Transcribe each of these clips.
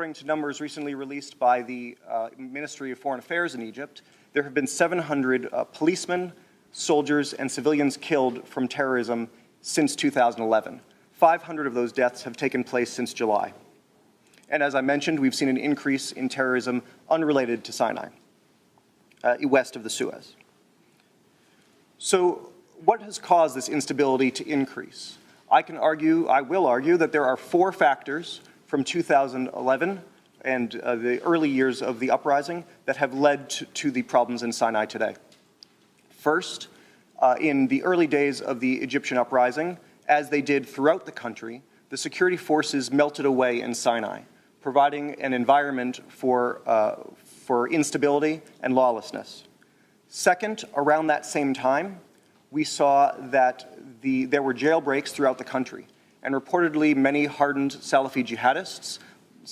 according to numbers recently released by the Ministry of Foreign Affairs in Egypt, there have been 700 policemen, soldiers, and civilians killed from terrorism since 2011. 500 of those deaths have taken place since July. And as I mentioned, we've seen an increase in terrorism unrelated to Sinai, west of the Suez. So what has caused this instability to increase? I will argue that there are 4 factors from 2011 and the early years of the uprising that have led to the problems in Sinai today. First, in the early days of the Egyptian uprising, as they did throughout the country, the security forces melted away in Sinai, providing an environment for instability and lawlessness. Second, around that same time, we saw that there were jailbreaks throughout the country, and reportedly many hardened Salafi Jihadists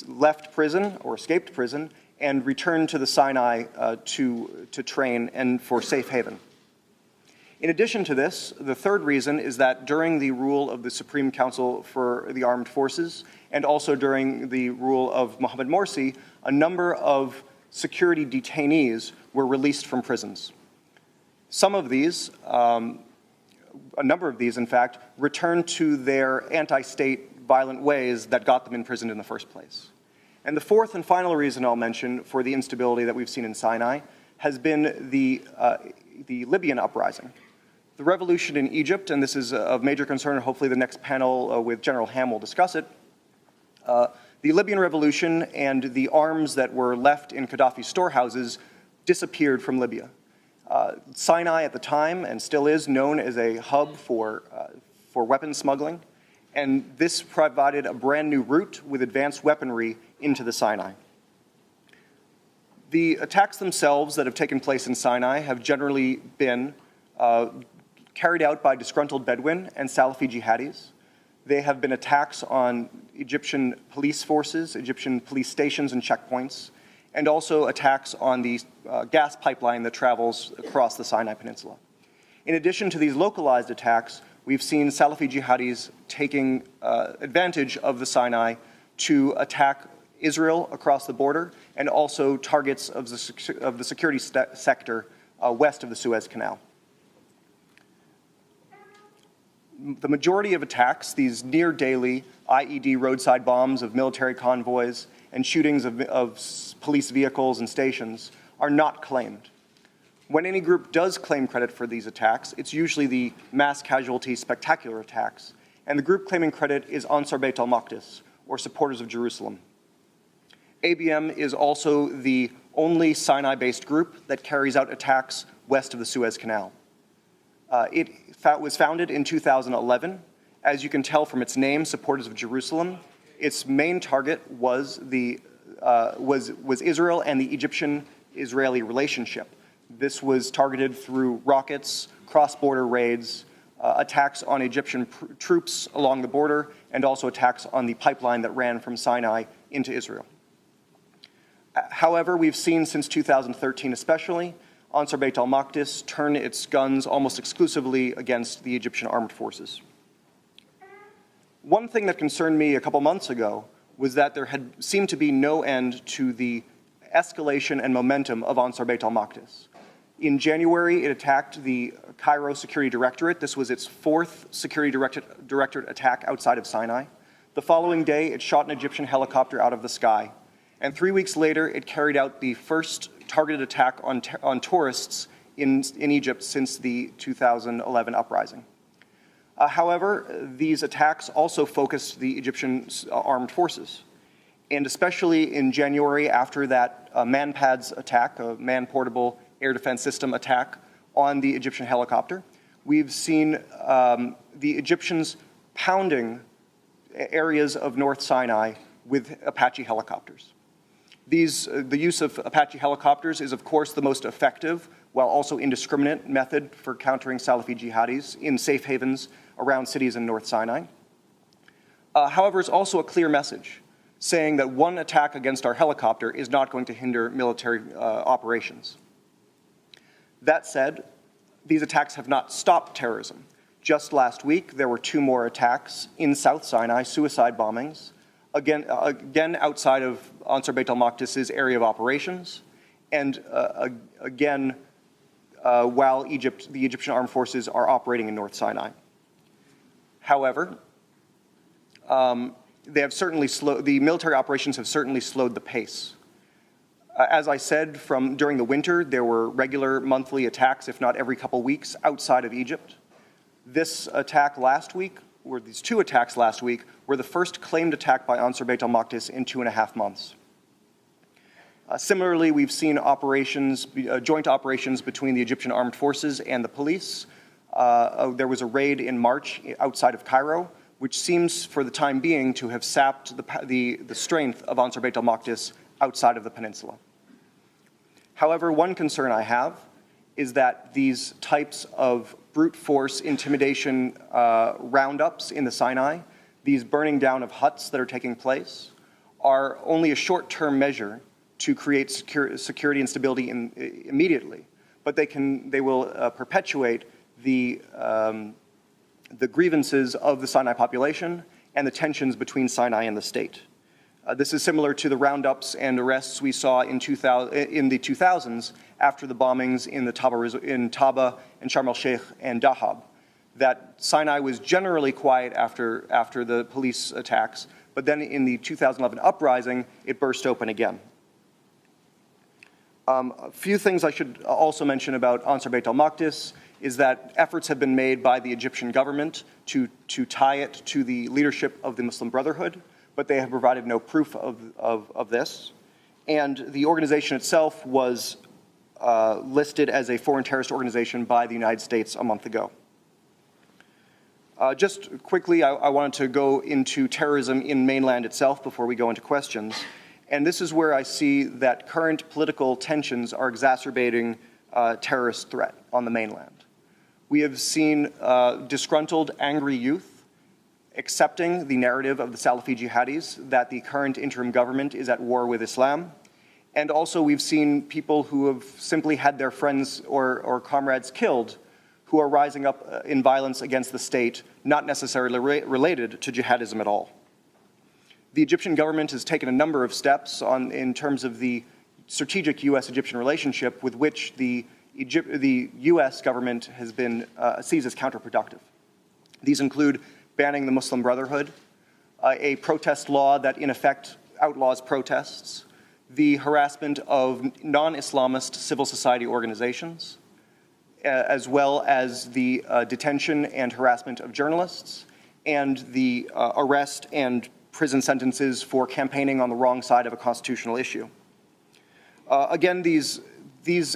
left prison or escaped prison and returned to the Sinai to train and for safe haven. In addition to this, the third reason is that during the rule of the Supreme Council for the Armed Forces and also during the rule of Mohammed Morsi, a number of security detainees were released from prisons. Some of these, a number of these, in fact, returned to their anti-state violent ways that got them imprisoned in the first place. And the fourth and final reason I'll mention for the instability that we've seen in Sinai has been the Libyan uprising. The revolution in Egypt, and this is of major concern, and hopefully the next panel with General Ham will discuss it, the Libyan revolution and the arms that were left in Gaddafi's storehouses disappeared from Libya. Sinai at the time, and still is, known as a hub for weapons smuggling, and this provided a brand new route with advanced weaponry into the Sinai. The attacks themselves that have taken place in Sinai have generally been carried out by disgruntled Bedouin and Salafi Jihadists. They have been attacks on Egyptian police forces, Egyptian police stations and checkpoints, and also attacks on the gas pipeline that travels across the Sinai Peninsula. In addition to these localized attacks, we've seen Salafi Jihadis taking advantage of the Sinai to attack Israel across the border and also targets of the security sector west of the Suez Canal. The majority of attacks, these near-daily IED roadside bombs of military convoys and shootings of police vehicles and stations, are not claimed. When any group does claim credit for these attacks, it's usually the mass casualty spectacular attacks, and the group claiming credit is Ansar Bait al-Maqdis, or Supporters of Jerusalem. ABM is also the only Sinai-based group that carries out attacks west of the Suez Canal. It was founded in 2011. As you can tell from its name, Supporters of Jerusalem, its main target was Israel and the Egyptian-Israeli relationship. This was targeted through rockets, cross-border raids, attacks on Egyptian troops along the border, and also attacks on the pipeline that ran from Sinai into Israel. However, we've seen since 2013 especially, Ansar Bait al-Maqdis turn its guns almost exclusively against the Egyptian armed forces. One thing that concerned me a couple months ago was that there had seemed to be no end to the escalation and momentum of Ansar Bait al-Maqdis. In January, it attacked the Cairo Security Directorate. This was its 4th Security Directorate attack outside of Sinai. The following day, it shot an Egyptian helicopter out of the sky. And 3 weeks later, it carried out the first targeted attack on tourists in Egypt since the 2011 uprising. However, these attacks also focused the Egyptian armed forces. And especially in January, after that MANPADS attack, a man-portable air defense system attack on the Egyptian helicopter, we've seen the Egyptians pounding areas of North Sinai with Apache helicopters. The use of Apache helicopters is, of course, the most effective, while also indiscriminate method for countering Salafi Jihadis in safe havens around cities in North Sinai. However, it's also a clear message saying that one attack against our helicopter is not going to hinder military operations. That said, these attacks have not stopped terrorism. Just last week, there were 2 more attacks in South Sinai, suicide bombings, again outside of Ansar Bait al-Maqdis's area of operations, and again while the Egyptian armed forces are operating in North Sinai. However, they have certainly the military operations have certainly slowed the pace. As I said, during the winter, there were regular monthly attacks, if not every couple weeks, outside of Egypt. This attack last week, or these two attacks last week, were the first claimed attack by Ansar Bait al-Maqdis in 2.5 months. Similarly, we've seen joint operations between the Egyptian armed forces and the police. There was a raid in March outside of Cairo, which seems, for the time being, to have sapped the strength of Ansar Bait al-Maqdis outside of the peninsula. However, one concern I have is that these types of brute force intimidation roundups in the Sinai, these burning down of huts that are taking place, are only a short-term measure to create security and stability immediately, but they will perpetuate the grievances of the Sinai population and the tensions between Sinai and the state. This is similar to the roundups and arrests we saw in the 2000s after the bombings in Taba and Sharm el-Sheikh and Dahab. That Sinai was generally quiet after the police attacks, but then in the 2011 uprising, it burst open again. A few things I should also mention about Ansar Bait al-Maqdis is that efforts have been made by the Egyptian government to tie it to the leadership of the Muslim Brotherhood, but they have provided no proof of this. And the organization itself was listed as a foreign terrorist organization by the United States a month ago. Just quickly, I wanted to go into terrorism in mainland itself before we go into questions. And this is where I see that current political tensions are exacerbating terrorist threat on the mainland. We have seen disgruntled, angry youth accepting the narrative of the Salafi Jihadists that the current interim government is at war with Islam. And also we've seen people who have simply had their friends or comrades killed who are rising up in violence against the state, not necessarily related to jihadism at all. The Egyptian government has taken a number of steps in terms of the strategic U.S.-Egyptian relationship with which the U.S. government has been sees as counterproductive. These include banning the Muslim Brotherhood, a protest law that in effect outlaws protests, the harassment of non-Islamist civil society organizations, as well as the detention and harassment of journalists, and the arrest and prison sentences for campaigning on the wrong side of a constitutional issue. Again, these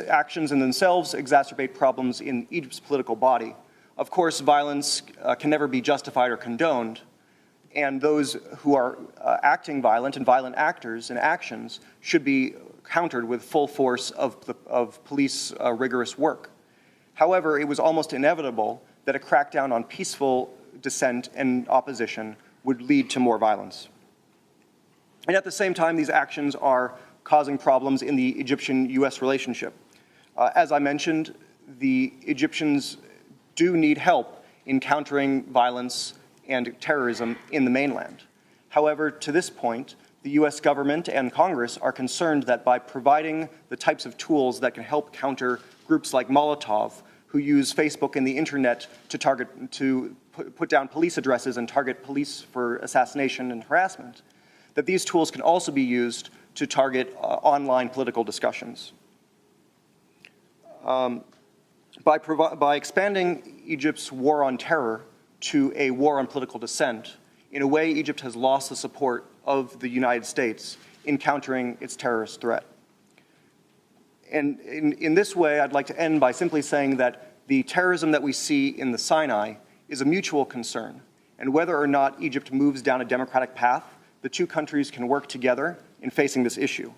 actions in themselves exacerbate problems in Egypt's political body. Of course, violence can never be justified or condoned, and those who are acting violent and violent actors and actions should be countered with full force of police rigorous work. However, it was almost inevitable that a crackdown on peaceful dissent and opposition would lead to more violence. And at the same time, these actions are causing problems in the Egyptian-U.S. relationship. As I mentioned, the Egyptians do need help in countering violence and terrorism in the mainland. However, to this point, the U.S. government and Congress are concerned that by providing the types of tools that can help counter groups like Molotov, who use Facebook and the internet to put down police addresses and target police for assassination and harassment, that these tools can also be used to target online political discussions. By expanding Egypt's war on terror to a war on political dissent, in a way, Egypt has lost the support of the United States in countering its terrorist threat. And in this way, I'd like to end by simply saying that the terrorism that we see in the Sinai is a mutual concern, and whether or not Egypt moves down a democratic path, the two countries can work together in facing this issue.